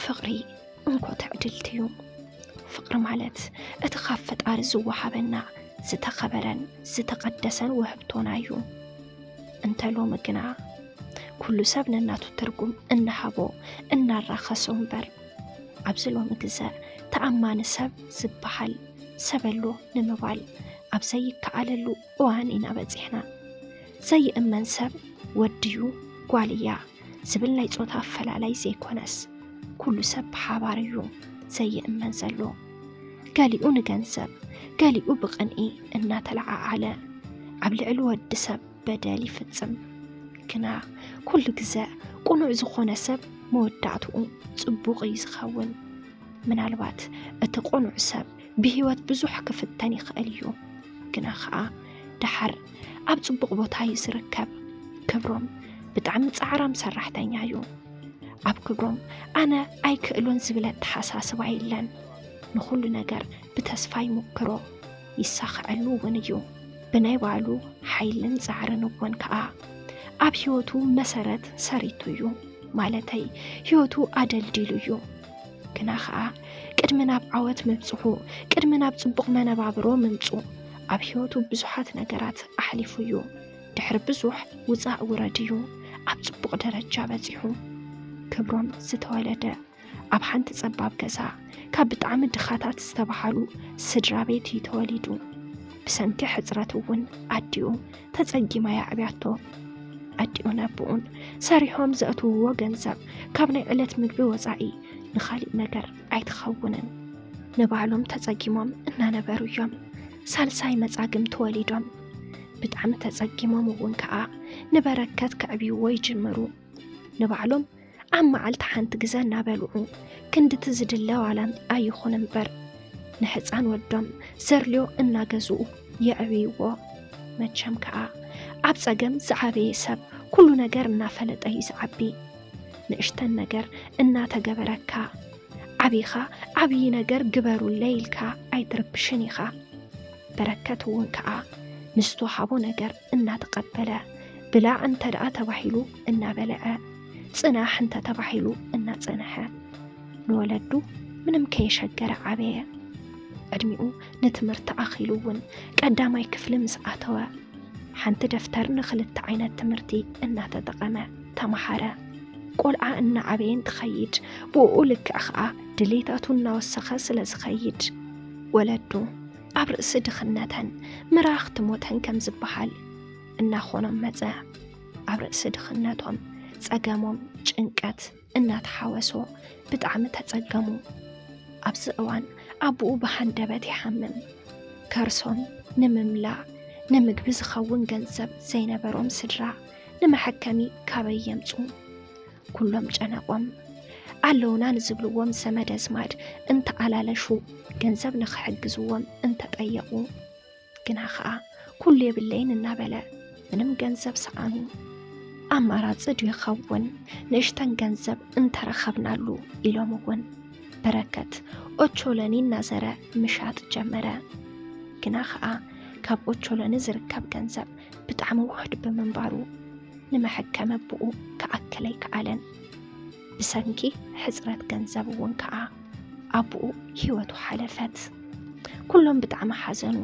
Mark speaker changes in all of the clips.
Speaker 1: فقري انكو تعدلتيو فقر مالت اتخافت ارزو وحبنا ستخبرن ستقدسن وهبتونايو انت لو مقنا كل سبنا ناتو ترقم ان حبو ان الرخص بر عبزلو مقزا تأمان سب زبحل سبلو نمبال عبزي كعللو وانينا بزيحنا زي امان سب وديو قواليا زبلنا يتوتا فلالي زي كونس كل سب حباريو زي امان زلو قاليو نغنسب قاليو بقنئي انا تلعا على عبلعلو الدسب بدالي فتسم كنا كل جزاء قنوع زخون سب مودعتو صبوغي زخون من الوقت اتقنع سب بهوات بزوح كفتاني خاليو كنا خا دحر اب صبوغ بوتاي زركب كبروم بتعم صعرام سرحتنيايو اب كبروم انا اي كلون زبلت حساس وايلن نخل نجر بتسفاي مكرو يسخعلو ونيو بناي والو حيلن زعرنو ونكا اب هيوتو مسرت سريتويو مالتي هيوتو عدل ديلويو كنا خا قدمنا بعوت مبصحو قدمنا بصبق منبابرو ممصو اب هيوتو بزحات نغرات احلفويو دحر بزح وصا وراديو اب صبق درجه بصحو كبروم ستولده اب حنت صباب كسا كاب بطعم دخاتات استبحالو سدرا بيتي توليدو بسنتي حزراتون اديو تصجيما يا ابياتو اديو نبون ساريهم زاتو وغنزب كابني علت مغبي وصاي نخالي نجر ايتخونن نبعلم تصجيمم انا نبرو يوم سالساي مصاغم توليدوم بطعم تصجيمم ونكا نبركت كابي وي جمرو نبعلم عم علت حنت غزانا بلعو كند تزدلو على اي خنبر نحصان ودم سرليو اناغزو يعبيو مچم كا اب صگم زعبي سب كل ነገር እናፈለጠ ይዝዓቢ ንእሽተን ነገር እናተገበረካ ዓቢኻ ዓቢ ነገር ግበሩ ለይልካ አይትርብሽን ኢኻ በረከት ወንካ ንስቶ ሓቦ ነገር እናተቀበለ ብላ እንተ ደኣ ተባሂሉ እናበለዐ ጽናሕ እንተ ተባሂሉ እናጸነሐ ንወለዱ ምንም ከይሸገረ ዓበየ ዕድሚኡ ንትምህርቲ ኣኺሉውን ቀዳማይ ክፍሊ ምስኣተወ حنت دفتر نخلت عينات تمرتي إنها تتقمع تمحرة قولع إن عبين تخيج بقولك أخا دليتاتنا والسخاس لزخيج ولدو عبر صدخنتهن مراخ تموتهن كم زبحال إن خونا مزا عبر صدخنتهم تسقمهم جنكات إنها تحوسو بدعم تسقمو أبز أوان أبو بحندبت يحمم كارسون نمملا نمغب زخون ገንዘብ ዘይነበሮም ስድራ ንመሐከሚ ካበይ የምጹ ኩሎም ጨናቆም አለውና ንዝብልዎም ሰመድ አዝማድ እንተ አላለሹ ገንዘብ ንኽሕግዝዎም እንተ ጠየቁ ግና ኸኣ ኩሉ የብለይን እናበለ ምንም ገንዘብ ሰኣኑ አማራጽ ይኸውን ንእሽተን ገንዘብ እንተረኸብናሉ ኢሎምውን በረከት ኦቾለኒ ናዘረ ምሻጥ ጀመረ ግና ኸኣ ካብ ኦቾለኒ ዝርከብ ገንዘብ ብጣዕሚ ውሕድ በመንባሩ ንመሐከመ ብኡ ከኣከለይ ከኣለን ብሰንኪ ሕፅረት ገንዘብ እውን ከዓ አብኡ ህይወቱ ሓለፈት ኩሎም ብጣዕሚ ሓዘኑ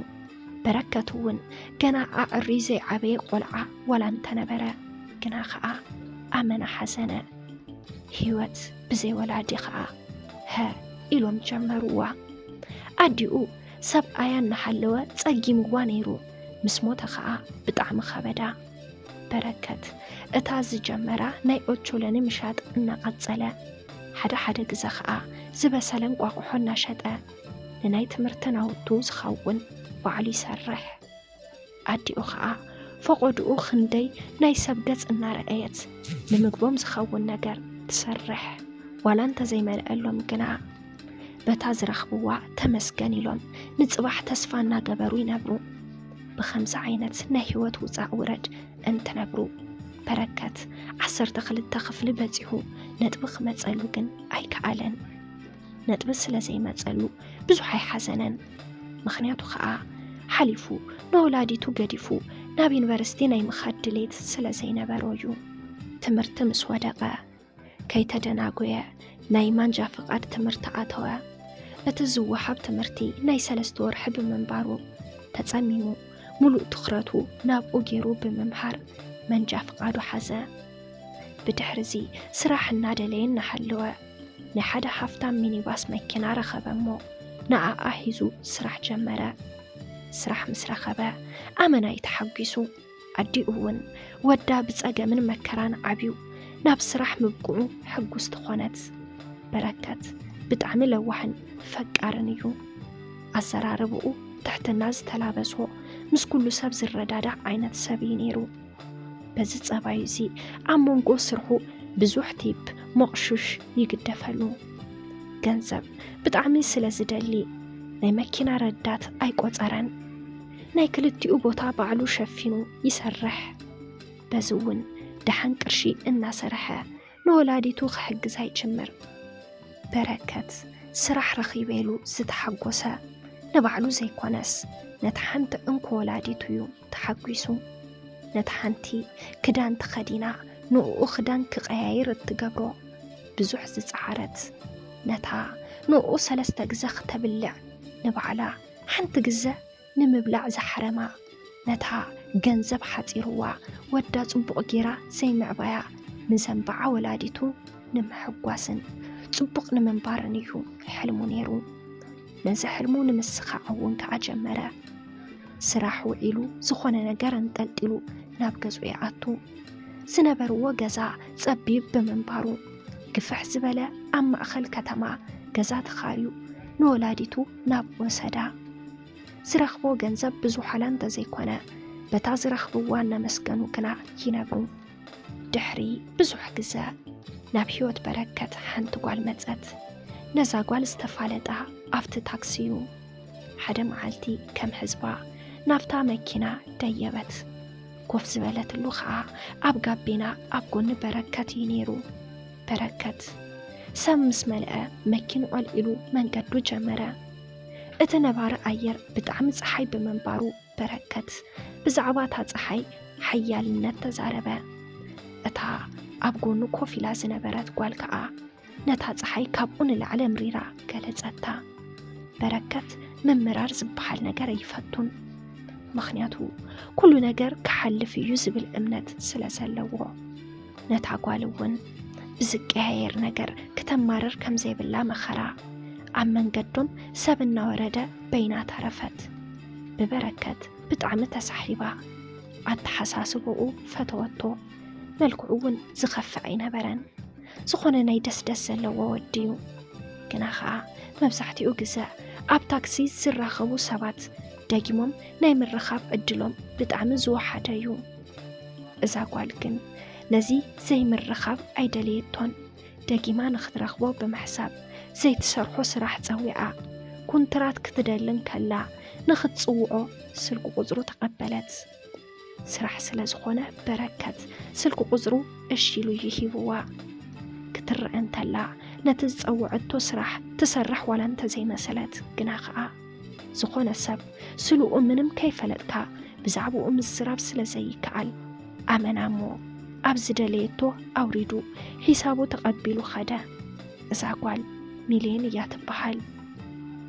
Speaker 1: በረከት እውን ገና ኣዕሪ ዘይዓበየ ቆልዓ ወላ እንተነበረ ግና ከዓ ኣመነ ሓዘነ ህይወት ብዘይ ወላዲ ከዓ ሀ ኢሎም ጀመሩዋ ኣዲኡ ሰብ ኣያ እናሓለወ ጸጊምዋ ነይሩ ምስ ሞተ ከዓ ብጣዕሚ ኸበዳ በረከት እታ ዝጀመራ ናይ ኦቾለኒ ምሻጥ እናቐጸለ ሓደ ግዜ ከዓ ዝበሰለን ቋቁሖ እናሸጠ ንናይ ትምህርቲ ናውቱ ዝኸውን ባዕሉ ይሰርሕ ኣዲኡ ከዓ ፈቆድኡ ክንደይ ናይ ሰብ ገጽ እናረአየት ንምግቦም ዝኸውን ነገር ትሰርሕ ዋላ እንተዘይመልአሎም ግና በታ ዝረኽብዋ ተመስገን ኢሎም ንጽባሕ ተስፋ እናገበሩ ይነብሩ بخمس عينات نهيوت وزع ورد انت نبرو بركات 12 خفل بزيحو نطبخ مصلو كن اي كعلن نطبس لزي مصلو بزحي حزنن مخنياتو خا حليفو نولاديتو غديفو ناب يونيفرسيتي ناي مخدليت سلازي نبرويو تمرت مسودقه كي تدناغويا ناي مانجا فقاد تمرت آتوا اتزو حب تمرتي ناي 3 ورح بمنبارو تتصميمو ملؤ تخراتو نابو جيرو بممحر منجا فقادو حزا بدحرزي سراح النادلين نحلوه نحدا حفتا مينيباس مكينا رخبمو نعا أهيزو سراح جمرا سراح مسرخبا أمنا يتحقسو أديئون ودا بتساقا من مكران عبيو ناب سراح مبقعو حقو استخونت بركت بتعمل وحن فكارنيو أسراربو تحت الناس تلابسو مس كل سب زردادا عينت سبينيرو بزت صبايزي عمونغو سرحو بزوح تيب مقشوش يقدفلو ገንዘብ ብጣዕሚ ስለ ዝደሊ ናይ መኪና ረዳት ኣይቆፀረን ናይ ክልቲኡ ቦታ ባዕሉ ሸፊኑ ይሰርሕ በዝውን ደሓን ቅርሺ እናሰርሐ ንወላዲቱ ክሕግዝ ኣይጅምር በረከት ስራሕ ረኺበሉ ዝተሓጎሰ ንባዕሉ ዘይኮነስ ነቲ ሓንቲ እንኮ ወላዲቱ እዩ ተሓጒሱ ነቲ ሓንቲ ክዳን ተኸዲና ንኡ ክዳን ክቀያይር እትገብሮ ብዙሕ ዝፀዓረት ነታ ንኡ 3 ግዜ ክትብልዕ ንባዕላ ሓንቲ ግዜ ንምብላዕ ዘሕረማ ነታ ገንዘብ ሓፂርዋ ወዳ ጽቡቕ ጌራ ዘይምዕባያ ንዘንበዓ ወላዲቱ ንምሕጓስን ጽቡቕ ንምንባርን እዩ ሕልሙ ነይሩ ነዚ ሕልሙ ንምስኻዕ እውን ከዓ ጀመረ ስራሕ ውዒሉ ዝኾነ ነገር እንጠልጢሉ ናብ ገዝኡ ይኣቱ ዝነበርዎ ገዛ ጸቢብ ብምንባሩ ግፍሕ ዝበለ ኣብ ማእኸል ከተማ ገዛ ተኻርዩ ንወላዲቱ ናብ ወሰዳ ዝረኽቦ ገንዘብ ብዙሓላ እንተዘይኮነ በታ ዝረኽብዋ እናመስገኑ ግና ይነብሩ ድሕሪ ብዙሕ ግዜ ናብ ህይወት በረከት ሓንቲ ጓል መፀት ነዛ ጓል ዝተፋለጣ ኣብቲ ታክሲዩ ሓደ መዓልቲ ከም ሕዝባ ናፍታ መኪና ደየበት ኮፍ ዝበለትሉ ከዓ ኣብ ጋቢና ኣብ ጎኒ በረከት እዩ ነይሩ በረከት ሰብ ምስ መልአ መኪኑ ቀልኢሉ መንገዱ ጀመረ እቲ ነባሪ ኣየር ብጣዕሚ ፀሓይ ብምንባሩ በረከት ብዛዕባ እታ ፀሓይ ሓያልነት ተዛረበ እታ ኣብ ጎኑ ኮፍ ኢላ ዝነበረት ጓል ከዓ ነታ ፀሓይ ካብኡ ንላዕሊ ምሪራ ገለፀታ በረከት ምምራር ዝበሃል ነገር ይፈቱን ምክንያቱ ኩሉ ነገር ክሓልፍ እዩ ዝብል እምነት ስለ ዘለዎ ነታ ጓል እውን ብዝቀያየር ነገር ከተማረር ከም ዘይብላ መኸራ ኣብ መንገዶም ሰብ እናወረደ በይና ተረፈት ብበረከት ብጣዕሚ ተሳሒባ ኣተሓሳስብኡ ፈተወቶ መልክዑ እውን ዝኸፍዕ ኣይነበረን ዝኾነ ናይ ደስደስ ዘለዎ ወዲዩ ግና ከዓ መብዛሕትኡ ግዜ ኣብ ታክሲ ዝራኸቡ ሰባት ደጊሞም ናይ ምርኻብ ዕድሎም ብጣዕሚ ዝወሓደ እዩ እዛ ጓል ግን ነዚ ዘይምርኻብ ኣይደልየቶን ደጊማ ንኽትረኽቦ ብምሕሳብ ዘይትሰርሖ ስራሕ ፀዊዓ ኩንትራት ክትደልን ከላ ንኽትፅውዖ ስልኩ ቁፅሩ ተቐበለት ስራሕ ስለ ዝኾነ በረከት ስልኩ ቁፅሩ እሺ ኢሉ ይሂብዋ ክትርአ እንተላ ነቲ ዝፀውዐቶ ስራሕ ትሰርሕ ዋላ እንተዘይመሰለት ግና ከዓ ዝኾነ ሰብ ስልኡ ምንም ከይፈለጥካ ብዛዕባኡ ምዝራብ ስለ ዘይከኣል ኣመናሞ ኣብ ዝደለየቶ ኣውሪዱ ሒሳቡ ተቐቢሉ ኸደ እዛ ጓል ሚልዮን እያ ትበሃል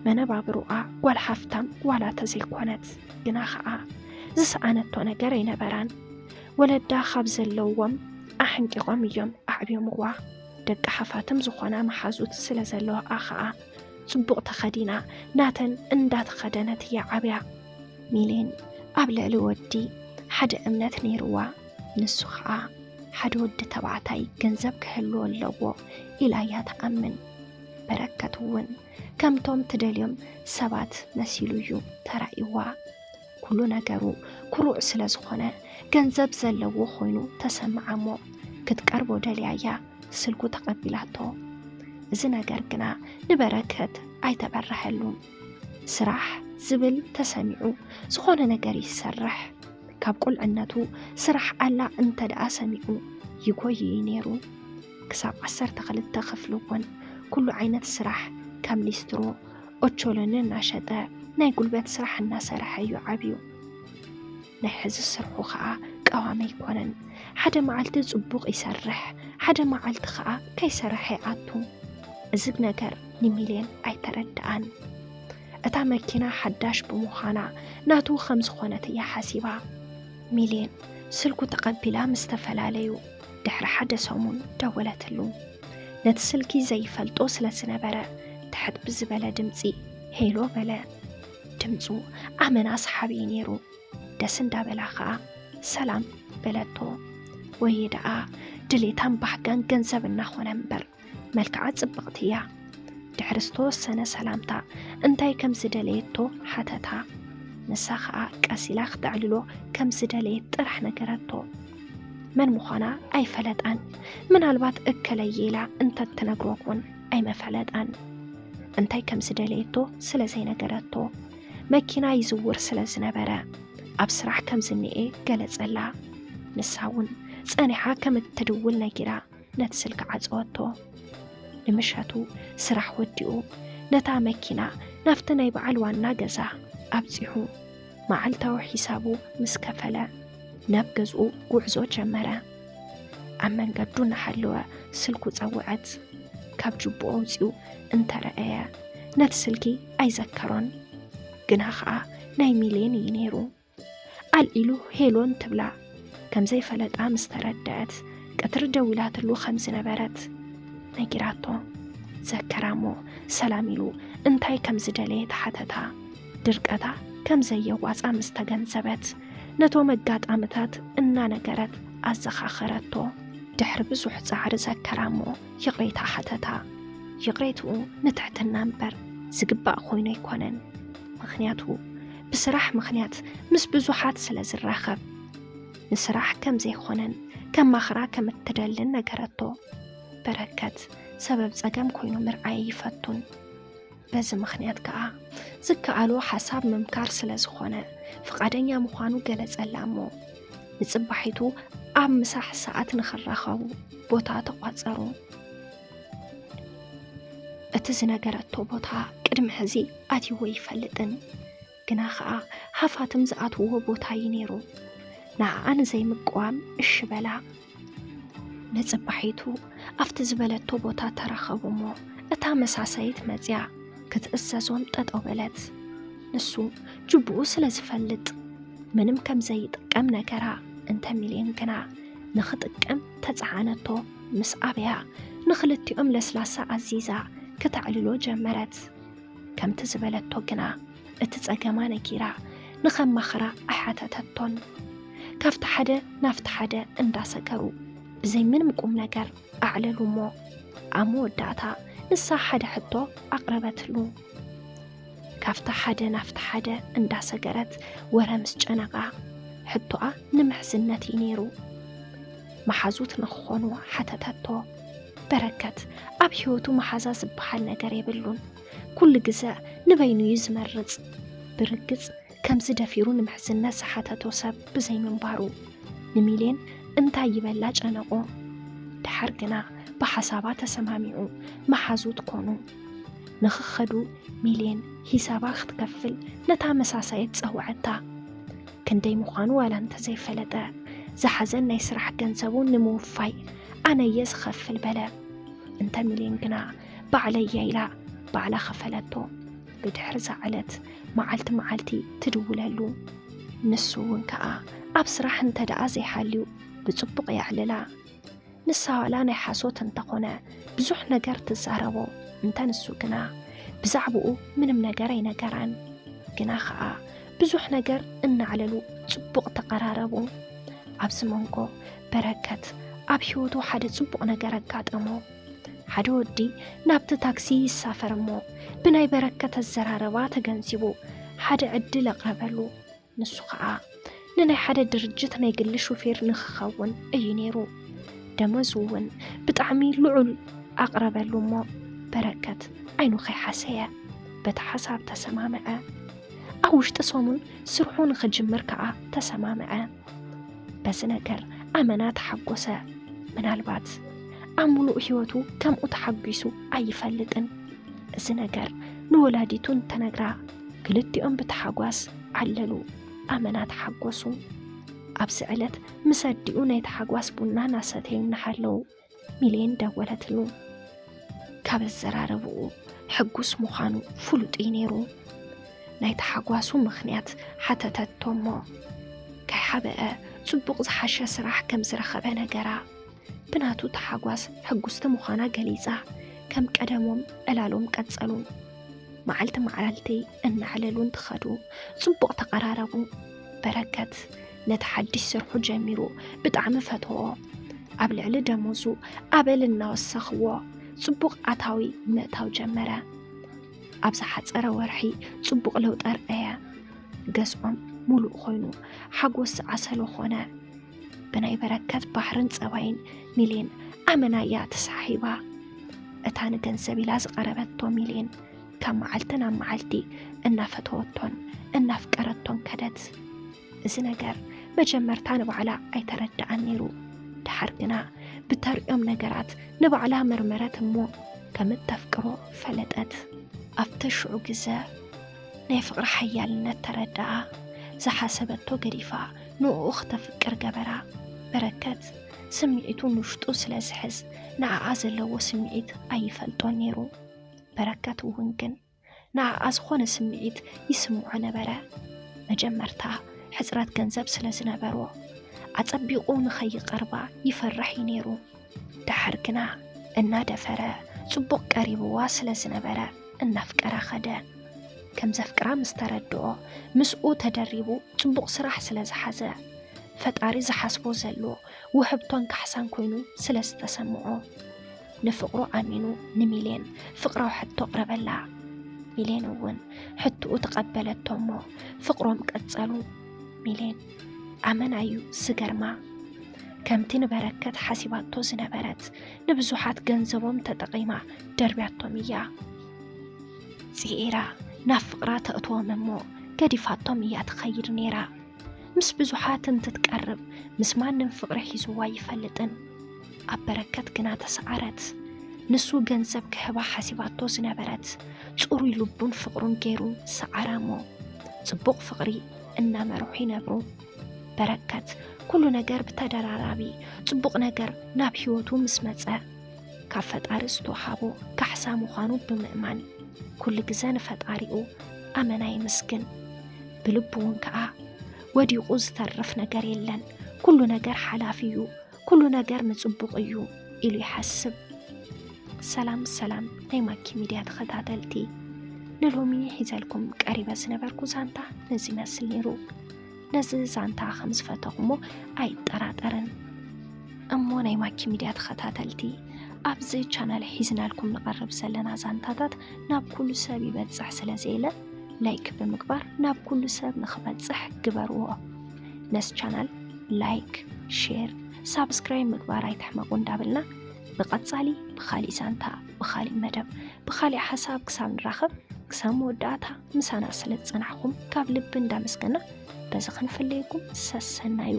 Speaker 1: መነባብሩኣ ጓል ሓፍታም ዋላ ተዘይኮነት ግና ከዓ ዝሰኣነቶ ነገር ኣይነበራን ወለዳ ካብ ዘለዎም ኣሕንቂቖም እዮም ኣዕብዮምዋ ደቂ ሓፋትም ዝኾና መሓዙት ስለ ዘለዋ ከዓ ጽቡቕ ተኸዲና ናተን እንዳተኸደነት እያ ዓብያ ሚልዮን ኣብ ልዕሊ ወዲ ሓደ እምነት ነይርዋ ንሱ ከዓ ሓደ ወዲ ተባዕታይ ገንዘብ ክህልዎ ኣለዎ ኢላ እያ ተኣምን በረከት እውን ከምቶም ትደልዮም ሰባት መሲሉ እዩ ተራእይዋ ኩሉ ነገሩ ኩሩዕ ስለ ዝኾነ ገንዘብ ዘለዎ ኮይኑ ተሰምዓሞ ክትቀርቦ ደልያያ ስልኩ ተቐቢላቶ እዚ ነገር ግና ንበረከት ኣይተበረሐሉን ስራሕ ዝብል ተሰሚዑ ዝኾነ ነገር ይሰርሕ ካብ ቁልዕነቱ ስራሕ ኣላ እንተደኣ ሰሚዑ ይጎይ ነይሩ ክሳብ 12 ክፍሊ እውን ኩሉ ዓይነት ስራሕ ከም ሊስትሮ ኦቾሎኒ እናሸጠ ናይ ጉልበት ስራሕ እናሰርሐ እዩ ዓብዩ ናይ ሕዚ ስርሑ ከዓ ቀዋሚ ኣይኮነን ሓደ መዓልቲ ጽቡቕ ይሰርሕ ሓደ መዓልቲ ከዓ ከይሰርሐ ይኣቱ ازق نجر نميلين اي تردان اتا مكينة حداش بمخانا ناتو 5 خونت يا حاسبا ميلين سلكو تقبلا مستفلاليو دحر حدا سومون دولتلو نتسلكي زي فلطو سلسنبرا تحت بزبلا دمزي هيلو بلا دمزو امنا اصحابي نيرو دسندا بلاخا سلام بلاتو ويدا دليتان بحقان جنزب النخونا مبر ملكعات زبقتيا دحرستو سنة سلامتا انتاي كم زدليتو حتتا نساخا كاسيلا خدعللو كم زدليت طرح نقراتو من مخانا اي فلدان من البات اكليلا انت تنقروكون اي مفلدان انتاي كم زدليتو سلزي نقراتو مكينا يزور سلزنبرا ابسرح كم زنئي قلت الا نساون صانحا كم التدول نجرا نتسلك عزوتو نمشاتو سرح وديو نتا مكينا نفتنا يبعل وانا جزا أبزيحو معلتاو حسابو مسكفلا نبجزو وعزو جمرا أما نقدو نحلوا سلكو تزوعت كاب جبو أوزيو انت رأيا نتسلكي أي ذكرون جناخا ناي ميلين ينيرو الإلو هيلون تبلا كم زي فلت مستردات كتر جولات اللو 5 نبرات نجراتو ذكرامو سلاميلو انتاي كم زدليت حتتا درقتا كم زي يواصا مستغنزبت نتو مقات عمتات انا نقرت ازخاخرتو دحر بزوح زعر ذكرامو يغريتا حتتا يغريتو نتحت النمبر زقباء خوينو يكونن مخنياتو بسراح مخنيات مس بزوحات سلز الرخب نسراح كم زي خونن كم مخرا كم التدلن نقرتو بركت سبب زقام كوينو مرعي يفتون بز مخنيات كا زكالو حساب ممكار سلازخونه فقادنيا مخانو قلص اللامو نصبحيتو ام مساح ساعات نخرخو بوتا تقاصرو اتزنغرتو بوتا قدم حزي اتيو يفلطن ግና ኸዓ ሃፋትም ዝኣትዎ ቦታ ይነይሩ ንዓን ዘይምቋም እሺ በላ ነጽባሒቱ ኣፍቲ ዝበለቶ ቦታ ተረኸቡሞ እታ መሳሳይት መጽያ ክትእሰሶም ጠጠው በለት ንሱ ጅቡኡ ስለዝፈልጥ ምንም ከም ዘይጥቀም ነገራ እንተ ሚሊዮን ግና ንኽጥቀም ተጻዓነቶ ምስ ኣብያ ንኽልቲኦም ለስላሳ ኣዚዛ ክትዕልሎ ጀመረት ከምቲ ዝበለቶ ግና እቲ ጸገማ ነኪራ ንኸማኽራ ኣሓተተቶን ካፍቲ ሓደ ናፍቲ ሓደ እንዳሰገሩ ብዘይ ምንም ቁም ነገር ኣዕለሉሞ ኣሞ ወዳእታ ንሳ ሓደ ሕቶ ኣቕረበትሉ ካፍቲ ሓደ ናፍቲ ሓደ እንዳሰገረት ወረ ምስ ጨነቓ ሕቶኣ ንምሕዝነት ይነይሩ መሓዙት ንኽኾኑ ሓተተቶ በረከት ኣብ ሕይወቱ መሓዛ ዝበሃል ነገር የብሉን ኩሉ ግዜ ንበይኑ ይዝመርጽ ብርግጽ ከምዚ ደፊሩ ንምሕዝነት ዝሓተቶ ሰብ ብዘይ ምንባሩ ንሚልዮን እንታይ ይበላ ጨነቆ ድሓር ግና ብሓሳባ ተሰማሚዑ መሓዙት ኮኑ ንኽኸዱ ሚልዮን ሂሳባ ክትከፍል ነታ መሳሳየት ፀውዐታ ክንደይ ምዃኑ ዋላ እንተዘይፈለጠ ዝሓዘን ናይ ስራሕ ገንዘቡ ንምውፋይ ኣነየ ዝኸፍል በለ እንተ ሚልዮን ግና ባዕለያ ኢላ ባዕላ ኸፈለቶ ብድሕሪ ዝዓለት መዓልቲ መዓልቲ ትድውለሉ ንሱ እውን ከዓ ኣብ ስራሕ እንተደኣ ዘይሓልዩ ብፅቡቕ ያዕልላ ንሳ ዋላ ናይ ሓሶት እንተኾነ ብዙሕ ነገር ትዛረቦ እንተ ንሱ ግና ብዛዕብኡ ምንም ነገር ኣይነገራን ግና ከዓ ብዙሕ ነገር እናዕለሉ ፅቡቕ ተቀራረቡ ኣብዚ መንጎ በረከት ኣብ ሕይወቱ ሓደ ፅቡቕ ነገር ኣጋጠሞ ሓደ ወዲ ናብቲ ታክሲ ይሳፈርሞ ብናይ በረከት ኣዘራረባ ተገንዚቡ ሓደ ዕድል ኣቕረበሉ ንሱ ከዓ ንናይ ሓደ ድርጅት ናይ ግሊ ሹፌር ንኽኸውን እዩ ነይሩ ደመወዝ እውን ብጣዕሚ ልዑል ኣቕረበሉ እሞ በረከት ዓይኑ ከይሓሰየ በቲ ሓሳብ ተሰማምዐ ኣብ ውሽጢ ሰሙን ስርሑ ንኽጅምር ከዓ ተሰማምዐ በዚ ነገር ኣመና ተሓጐሰ ምናልባት ኣብ ሙሉእ ሕይወቱ ከምኡ ተሓጒሱ ኣይፈልጥን እዚ ነገር ንወላዲቱ እንተነግራ ክልቲኦም ብተሓጓስ ዓለሉ ኣመና ተሓጐሱ ኣብዚ ዕለት ምስ ኣዲኡ ናይ ተሓጓስ ቡና እናሰተዩ እናሃለዉ ሚልዮን ደወለትሉ ካብ ዘራረብኡ ሕጉስ ምዃኑ ፍሉጥ ነይሩ ናይ ተሓጓሱ ምኽንያት ሓተተቶሞ ካይሓበአ ጽቡቕ ዝሓሸ ስራሕ ከም ዝረኸበ ነገራ ብናቱ ተሓጓስ ሕጉስቲ ምዃና ገሊጻ ከም ቀደሞም ዕላሎም ቀጸሉ መዓልቲ መዓልቲ እናዕለሉን ትኸዱ ጽቡቕ ተቐራረቡ በረከት ነቲ ሓድሽ ስርሑ ጀሚሩ ብጣዕሚ ፈትዎ ኣብ ልዕሊ ደሞዙ ኣበል እናወሰኽዎ ጽቡቕ ኣታዊ ምእታው ጀመረ ኣብ ዝሓፀረ ወርሒ ጽቡቕ ለውጢ ረአየ ገዝኦም ሙሉእ ኮይኑ ሓጎስ ዝዓሰሎ ኾነ ብናይ በረከት ባሕርን ጸባይን ሚልየን ኣመናያ ተሳሒባ እታ ንገንዘብ ኢላ ዝቐረበቶ ሚልየን ካብ መዓልቲ ናብ መዓልቲ እናፈተወቶን እናፍቀረቶን ከደት እዚ ነገር መጀመርታ ንባዕላ ኣይተረድኣን ነይሩ ድሓር ግና ብተሪኦም ነገራት ንባዕላ መርመረት እሞ ከም እተፍቅሮ ፈለጠት ኣብቲ ሽዑ ግዜ ናይ ፍቕሪ ሓያልነት ተረድኣ ዝሓሰበቶ ገዲፋ ንኡ ክተፍቅር ገበራ በረከት ስምዒቱ ንውሽጡ ስለ ዝሕዝ ንዓኣ ዘለዎ ስምዒት ኣይፈልጦን ነይሩ በረከት እውን ግን ንዓኣ ዝኾነ ስምዒት ይስምዖ ነበረ መጀመርታ ሕፅረት ገንዘብ ስለ ዝነበሮ ኣጸቢቑ ንኸይቐርባ ይፈርሕ ነይሩ ድሓር ግና እናደፈረ ጽቡቕ ቀሪብዋ ስለ ዝነበረ እናፍቀራ ኸደ ከም ዘፍቅራ ምስ ተረድኦ ምስኡ ተደሪቡ ጽቡቕ ስራሕ ስለ ዝሓዘ ፈጣሪ ዝሓስቦ ዘሎ ውህብቶን ካሕሳን ኮይኑ ስለ ዝተሰምዖ ንፍቕሩ ኣሚኑ ንሚልየን ፍቕራዊ ሕቶ ቅረበላ ሚልየን እውን ሕትኡ ተቐበለቶ እሞ ፍቕሮም ቀጸሉ ሚልየን ኣመናዩ ዝገርማ ከምቲ ንበረከት ሓሲባቶ ዝነበረት ንብዙሓት ገንዘቦም ተጠቒማ ደርብያቶም እያ ጽኢራ ናብ ፍቕራ ተእትዎም እሞ ገዲፋቶም እያ ትኸይድ ነይራ ምስ ብዙሓት እንትትቀርብ ምስ ማንም ፍቕሪ ሒዝዋ ይፈልጥን ኣብ በረከት ግና ተሰዓረት ንሱ ገንዘብ ክህባ ሓሲባቶ ዝነበረት ጽሩይ ልቡን ፍቕሩን ገይሩ ሰዓራሞ ጽቡቕ ፍቕሪ እናመርሑ ይነብሩ በረከት ኩሉ ነገር ብተደራራቢ ጽቡቕ ነገር ናብ ሕይወቱ ምስ መጸ ካብ ፈጣሪ ዝተውሃቦ ካሕሳ ምዃኑ ብምእማን ኩሉ ግዜ ንፈጣሪኡ ኣመና ይምስግን ብልቡ እውን ከዓ ወዲቑ ዝተርፍ ነገር የለን ኩሉ ነገር ሓላፊ እዩ ኩሉ ነገር ንጽቡቕ እዩ ኢሉ ይሓስብ ሰላም ሰላም ናይ ማኪ ሚድያ ተኸታተልቲ ንሎሚ ሒዘልኩም ቀሪበ ዝነበርኩ ዛንታ ነዚ መስል ነይሩ ነዚ ዛንታ ከም ዝፈተኹሞ ኣይጠራጠርን እሞ ናይ ማኪ ሚድያ ተኸታተልቲ ኣብዚ ቻናል ሒዝናልኩም ንቐርብ ዘለና ዛንታታት ናብ ኩሉ ሰብ ይበጽሕ ስለ ዘየለ ላይክ ብምግባር ናብ ኩሉ ሰብ ንኽበጽሕ ግበርዎ ነስ ቻናል ላይክ ሼር ሳብስክራይብ ምግባር ኣይትሕመቁ እንዳበልና ብቐጻሊ ብኻሊእ ዛንታ ብኻሊእ መደብ ብኻሊእ ሓሳብ ክሳብ ንራኸብ ክሳብ መወዳእታ ምሳና ስለ ዝጸናሕኩም ካብ ልቢ እንዳመስገና በዚ ክንፍለየኩም ሰሰናዩ